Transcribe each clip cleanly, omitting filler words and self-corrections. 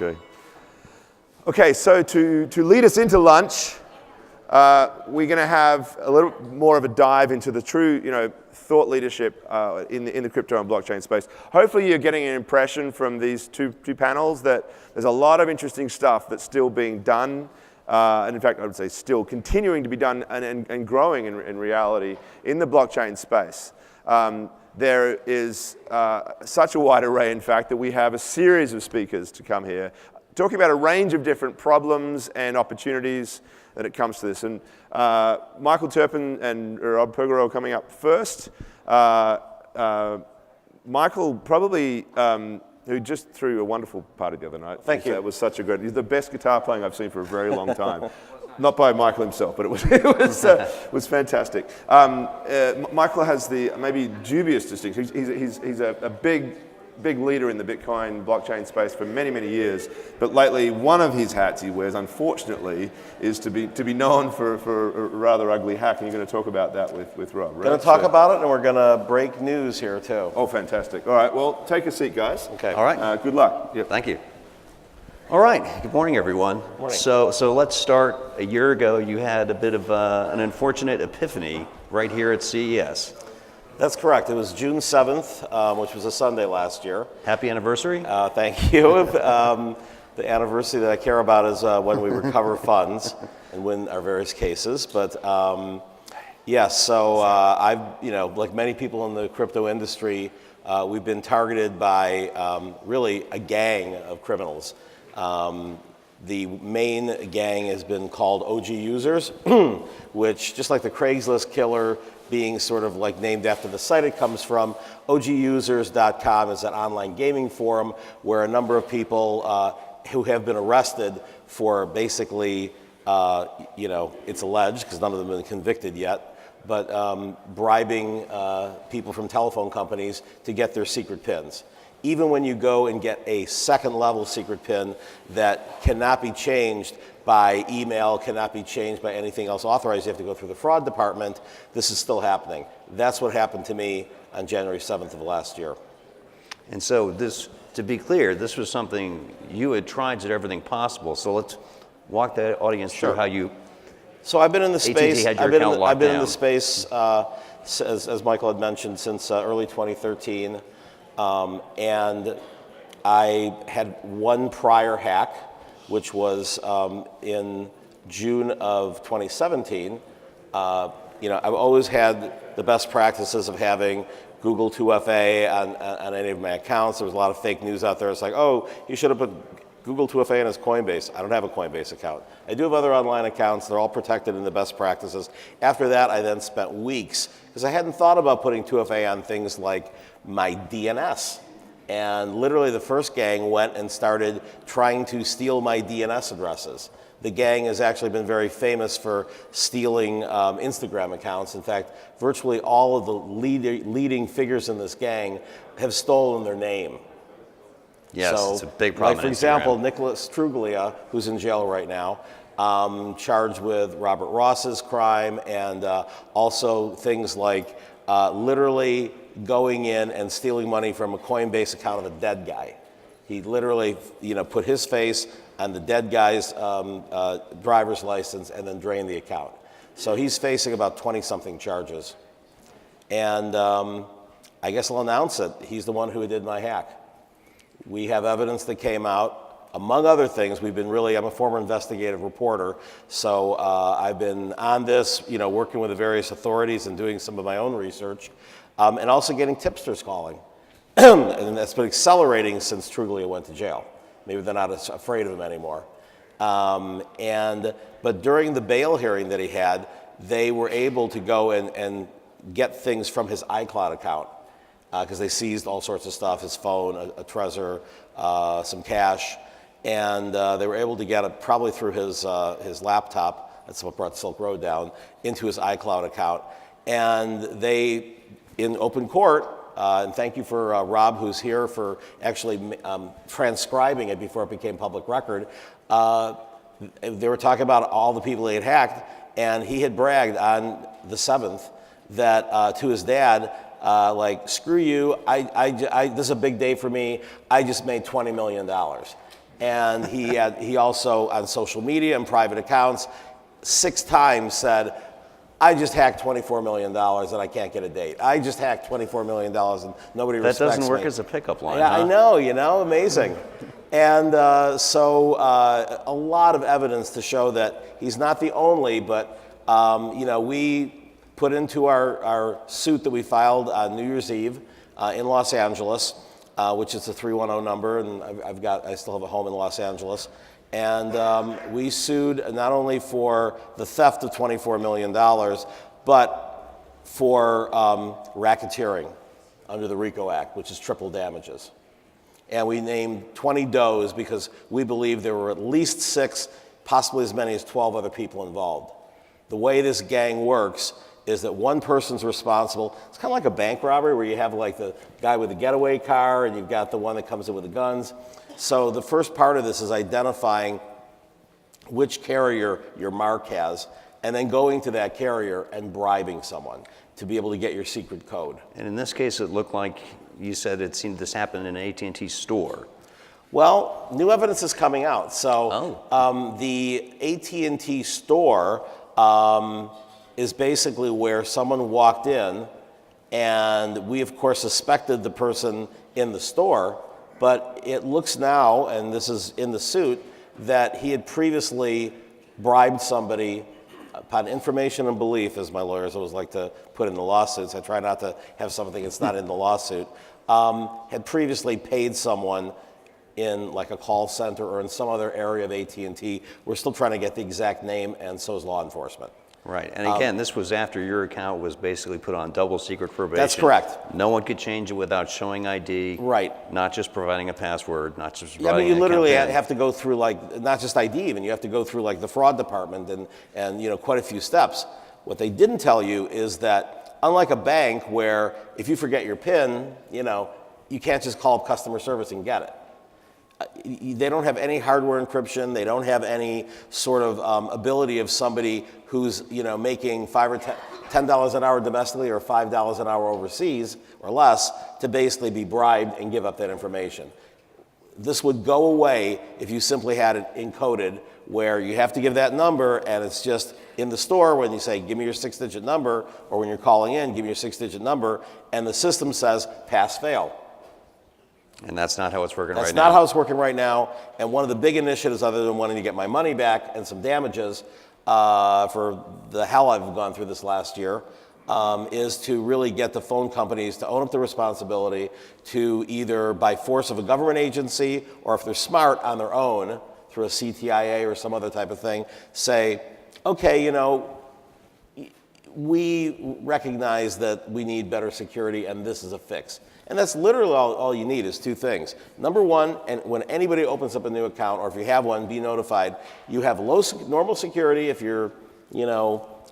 Okay. Okay, so to lead us into lunch, we're going to have a little more of a dive into the true, thought leadership in the crypto and blockchain space. Hopefully, you're getting an impression from these two panels that there's a lot of interesting stuff that's still being done, and in fact, I would say still continuing to be done and growing in reality in the blockchain space. There is such a wide array, in fact, that we have a series of speakers to come here, talking about a range of different problems and opportunities that it comes to this. And Michael Terpin and Rob Pegoraro coming up first. Michael probably, who just threw a wonderful party the other night. Thank you. That was such a good, he's the best guitar playing I've seen for a very long time. Not by Michael himself, but it was fantastic. Michael has the maybe dubious distinction. He's a big leader in the Bitcoin blockchain space for many, many years. But lately, one of his hats he wears, unfortunately, is to be known for a rather ugly hack. And you're going to talk about that with Rob, right? We're going to talk about it, and we're going to break news here, too. Oh, fantastic. All right, well, take a seat, guys. Okay. All right. Good luck. Yep. Thank you. All right. Good morning, everyone. Morning. So let's start. A year ago, you had a bit of an unfortunate epiphany right here at CES. That's correct. It was June 7th, which was a Sunday last year. Happy anniversary. Thank you. The anniversary that I care about is when we recover funds and win our various cases. But yes, so I've, like many people in the crypto industry, we've been targeted by really a gang of criminals. The main gang has been called OG users, which, just like the Craigslist killer being sort of like named after the site it comes from, OGusers.com is an online gaming forum where a number of people who have been arrested for basically, it's alleged, because none of them have been convicted yet, but bribing people from telephone companies to get their secret PINs. Even when you go and get a second level secret PIN that cannot be changed by email, cannot be changed by anything else authorized, you have to go through the fraud department, this is still happening. That's what happened to me on January 7th of last year. And so this, to be clear, this was something you had tried to do everything possible. So let's walk the audience through how you. So I've been in the space. Had your account locked I've been down. in the space, as Michael had mentioned, since early 2013. And I had one prior hack, which was in June of 2017. I've always had the best practices of having Google 2FA on any of my accounts. There was a lot of fake news out there. It's like, oh, you should have put Google 2FA in his Coinbase. I don't have a Coinbase account. I do have other online accounts. They're all protected in the best practices. After that, I then spent weeks, because I hadn't thought about putting 2FA on things like my DNS. And literally the first gang went and started trying to steal my DNS addresses. The gang has actually been very famous for stealing Instagram accounts. In fact, virtually all of the leading figures in this gang have stolen their name. Yes, so, it's a big problem. Like, for example, Nicholas Truglia, who's in jail right now, charged with Robert Ross's crime, and also things like literally going in and stealing money from a Coinbase account of a dead guy. He literally, put his face on the dead guy's driver's license and then drained the account. So he's facing about 20-something charges. And I guess I'll announce it. He's the one who did my hack. We have evidence that came out. Among other things, I'm a former investigative reporter, so I've been on this, working with the various authorities and doing some of my own research, and also getting tipsters calling. And that's been accelerating since Truglia went to jail. Maybe they're not afraid of him anymore. But during the bail hearing that he had, they were able to go and get things from his iCloud account, because they seized all sorts of stuff, his phone, a Trezor, some cash, and they were able to get it probably through his laptop, that's what brought Silk Road down, into his iCloud account. And they, in open court, and thank you for Rob, who's here, for actually transcribing it before it became public record, they were talking about all the people he had hacked, and he had bragged on the 7th that to his dad, screw you, this is a big day for me, I just made $20 million. And he also, on social media and private accounts, 6 times said, I just hacked $24 million and I can't get a date. I just hacked $24 million and nobody respects me. That doesn't work as a pickup line, Yeah, huh? I know, amazing. And so a lot of evidence to show that he's not the only, but we put into our suit that we filed on New Year's Eve in Los Angeles, which is a 310 number, and I still have a home in Los Angeles. And we sued not only for the theft of $24 million, but for racketeering under the RICO Act, which is triple damages. And we named 20 does because we believe there were at least 6, possibly as many as 12 other people involved. The way this gang works is that one person's responsible. It's kind of like a bank robbery where you have like the guy with the getaway car and you've got the one that comes in with the guns. So the first part of this is identifying which carrier your mark has and then going to that carrier and bribing someone to be able to get your secret code. And in this case, it looked like you said it seemed this happened in an AT&T store. Well, new evidence is coming out. So the AT&T store is basically where someone walked in, and we, of course, suspected the person in the store, but it looks now, and this is in the suit, that he had previously bribed somebody upon information and belief, as my lawyers always like to put in the lawsuits. I try not to have something that's not in the lawsuit. Had previously paid someone in like a call center or in some other area of AT&T. We're still trying to get the exact name, and so is law enforcement. Right, and again, this was after your account was basically put on double secret probation. That's correct. No one could change it without showing ID. Right. Not just providing a password, not just providing you an literally campaign. have to go through like, not just ID even, you have to go through like the fraud department and quite a few steps. What they didn't tell you is that unlike a bank where if you forget your PIN, you can't just call up customer service and get it. They don't have any hardware encryption. They don't have any sort of ability of somebody who's making $5 or $10 an hour domestically or $5 an hour overseas or less to basically be bribed and give up that information. This would go away if you simply had it encoded where you have to give that number and it's just in the store when you say, give me your 6-digit number, or when you're calling in, give me your 6-digit number, and the system says pass, fail. And that's not how it's working right now. That's not how it's working right now. And one of the big initiatives, other than wanting to get my money back and some damages for the hell I've gone through this last year, is to really get the phone companies to own up the responsibility to either by force of a government agency or if they're smart on their own through a CTIA or some other type of thing, say, okay, we recognize that we need better security and this is a fix. And that's literally all you need is 2 things. Number one, and when anybody opens up a new account, or if you have one, be notified. You have normal security if you're,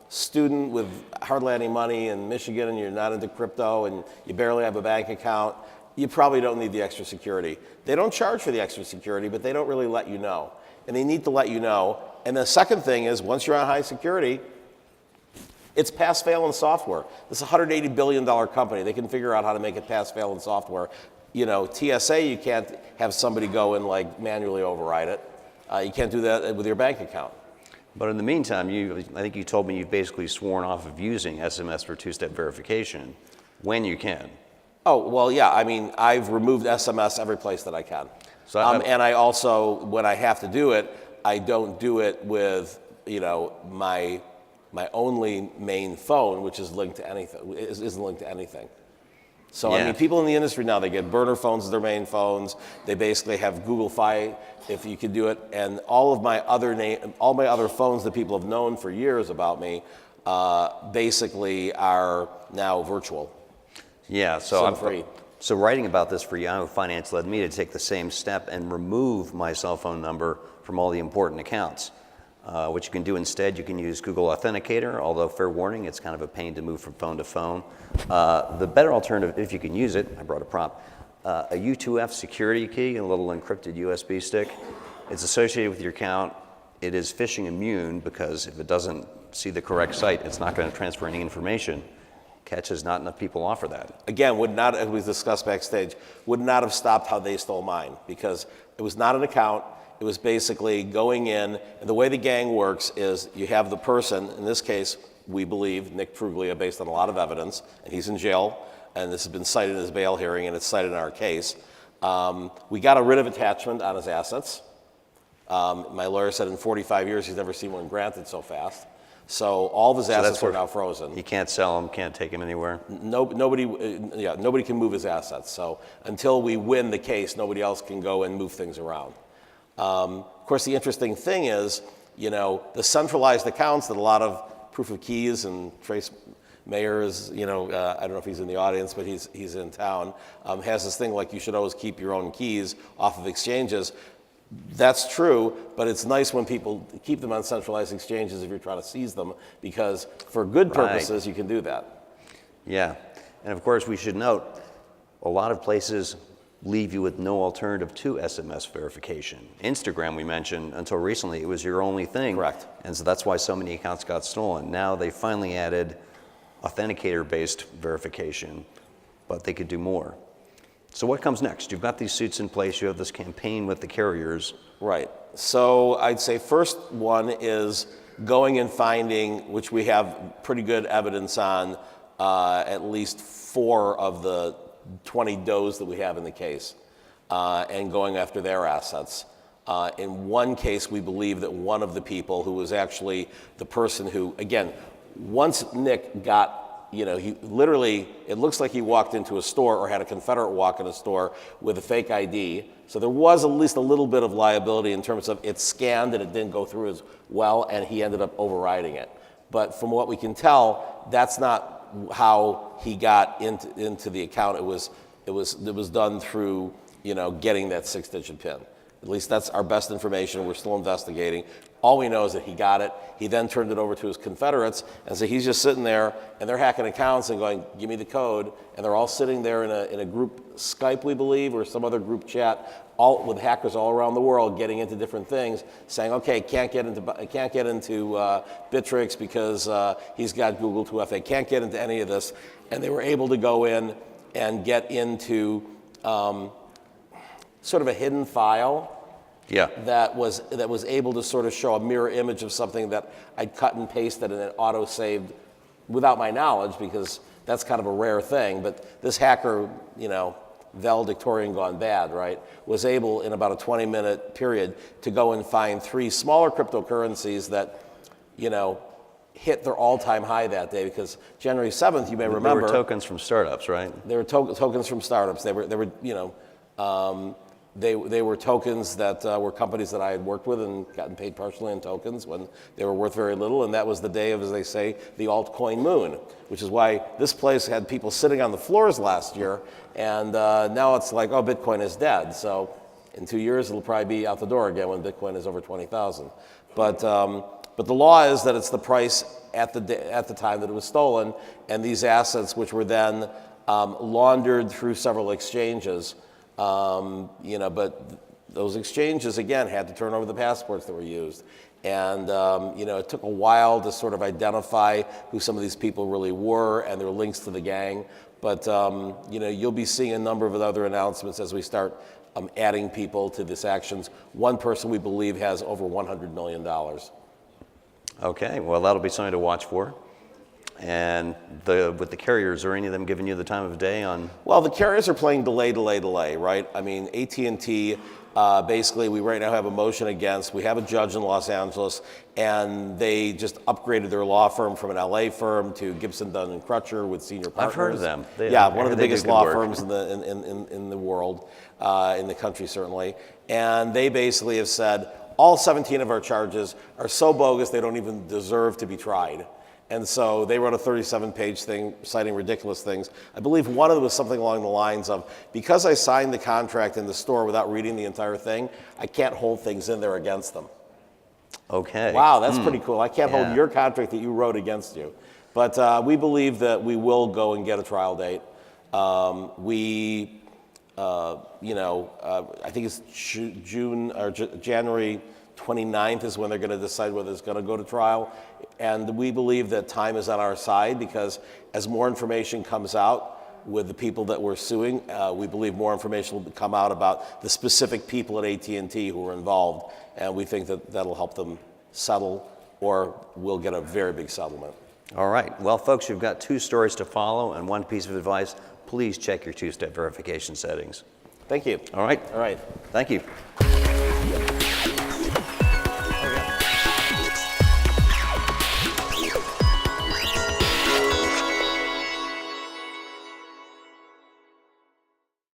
student with hardly any money in Michigan and you're not into crypto and you barely have a bank account. You probably don't need the extra security. They don't charge for the extra security, but they don't really let you know. And they need to let you know. And the second thing is, once you're on high security, it's pass, fail, and software. This is a $180 billion company. They can figure out how to make it pass, fail, and software. TSA, you can't have somebody go and manually override it. You can't do that with your bank account. But in the meantime, I think you told me you've basically sworn off of using SMS for 2-step verification when you can. Oh, well, yeah. I mean, I've removed SMS every place that I can. So and I also, when I have to do it, I don't do it with, my only main phone, which is linked to anything, isn't linked to anything. So, yeah. I mean, people in the industry now, they get burner phones as their main phones. They basically have Google Fi, if you could do it. And all my other phones that people have known for years about me basically are now virtual. Yeah, so I'm free. So writing about this for Yahoo Finance led me to take the same step and remove my cell phone number from all the important accounts. What you can do instead, you can use Google Authenticator, although fair warning, it's kind of a pain to move from phone to phone. The better alternative, if you can use it, I brought a prop, a U2F security key, a little encrypted USB stick. It's associated with your account. It is phishing immune because if it doesn't see the correct site, it's not going to transfer any information. Catch is not enough people offer that. Again, would not, as we discussed backstage, would not have stopped how they stole mine because it was not an account. It was basically going in, and the way the gang works is you have the person, in this case, we believe, Nick Truglia, based on a lot of evidence, and he's in jail, and this has been cited in his bail hearing, and it's cited in our case. We got a writ of attachment on his assets. My lawyer said in 45 years he's never seen one granted so fast. So all of his assets are now frozen. He can't sell them, can't take them anywhere. Nobody can move his assets. So until we win the case, nobody else can go and move things around. Of course, the interesting thing is, the centralized accounts that a lot of proof of keys, and Trace Mayer is, I don't know if he's in the audience, but he's in town, has this thing like you should always keep your own keys off of exchanges. That's true, but it's nice when people keep them on centralized exchanges if you're trying to seize them, because for good purposes, you can do that. Yeah, and of course we should note, a lot of places leave you with no alternative to SMS verification. Instagram, we mentioned, until recently, it was your only thing. Correct. And so that's why so many accounts got stolen. Now they finally added authenticator-based verification, but they could do more. So what comes next? You've got these suits in place, you have this campaign with the carriers. Right. So I'd say first one is going and finding, which we have pretty good evidence on, at least 4 of the 20 does that we have in the case, and going after their assets. In one case, we believe that one of the people who was actually the person who, again, once Nick got, he literally, it looks like he walked into a store or had a Confederate walk in a store with a fake ID. So there was at least a little bit of liability in terms of it scanned and it didn't go through as well, and he ended up overriding it. But from what we can tell, that's not how he got into the account. It was done through, getting that 6-digit PIN. At least that's our best information. We're still investigating. All we know is that he got it. He then turned it over to his Confederates, and so he's just sitting there, and they're hacking accounts and going, "Give me the code." And they're all sitting there in a group Skype, we believe, or some other group chat, all with hackers all around the world, getting into different things, saying, "Okay, can't get into Bittrex because he's got Google 2FA. Can't get into any of this." And they were able to go in and get into sort of a hidden file. Yeah. That was able to sort of show a mirror image of something that I'd cut and pasted and it auto-saved without my knowledge, because that's kind of a rare thing. But this hacker, valedictorian gone bad, right, was able in about a 20-minute period to go and find 3 smaller cryptocurrencies that, hit their all-time high that day, because January 7th, you may remember. They were tokens from startups, right? They were tokens from startups. They were They were tokens that were companies that I had worked with and gotten paid partially in tokens when they were worth very little, and that was the day of, as they say, the altcoin moon, which is why this place had people sitting on the floors last year, and now it's like, oh, Bitcoin is dead. So in 2 years, it'll probably be out the door again when Bitcoin is over 20,000. But the law is that it's the price at the time that it was stolen, and these assets, which were then laundered through several exchanges. But those exchanges, again, had to turn over the passports that were used. And, it took a while to sort of identify who some of these people really were and their links to the gang. But, you'll be seeing a number of other announcements as we start adding people to these actions. One person we believe has over $100 million. Okay, well, that'll be something to watch for. And with the carriers, are any of them giving you the time of day on? Well, the carriers are playing delay, right? I mean, AT&T, basically, we right now have a motion against. We have a judge in Los Angeles, and they just upgraded their law firm from an LA firm to Gibson, Dunn & Crutcher with senior partners. I've heard of them. One of the biggest law firms in the world, in the country certainly. And they basically have said, all 17 of our charges are so bogus they don't even deserve to be tried. And so they wrote a 37-page thing citing ridiculous things. I believe one of them was something along the lines of, because I signed the contract in the store without reading the entire thing, I can't hold things in there against them. Okay. Wow, that's pretty cool. I can't hold your contract that you wrote against you. But we believe that we will go and get a trial date. I think it's June or January 29th is when they're going to decide whether it's going to go to trial. And we believe that time is on our side, because as more information comes out, with the people that we're suing. We believe more information will come out about the specific people at AT&T who were involved, and we think that that'll help them settle, or we'll get a very big settlement. All right. Well, folks, you've got 2 stories to follow and 1 piece of advice. Please check your 2-step verification settings. Thank you. All right. All right. Thank you.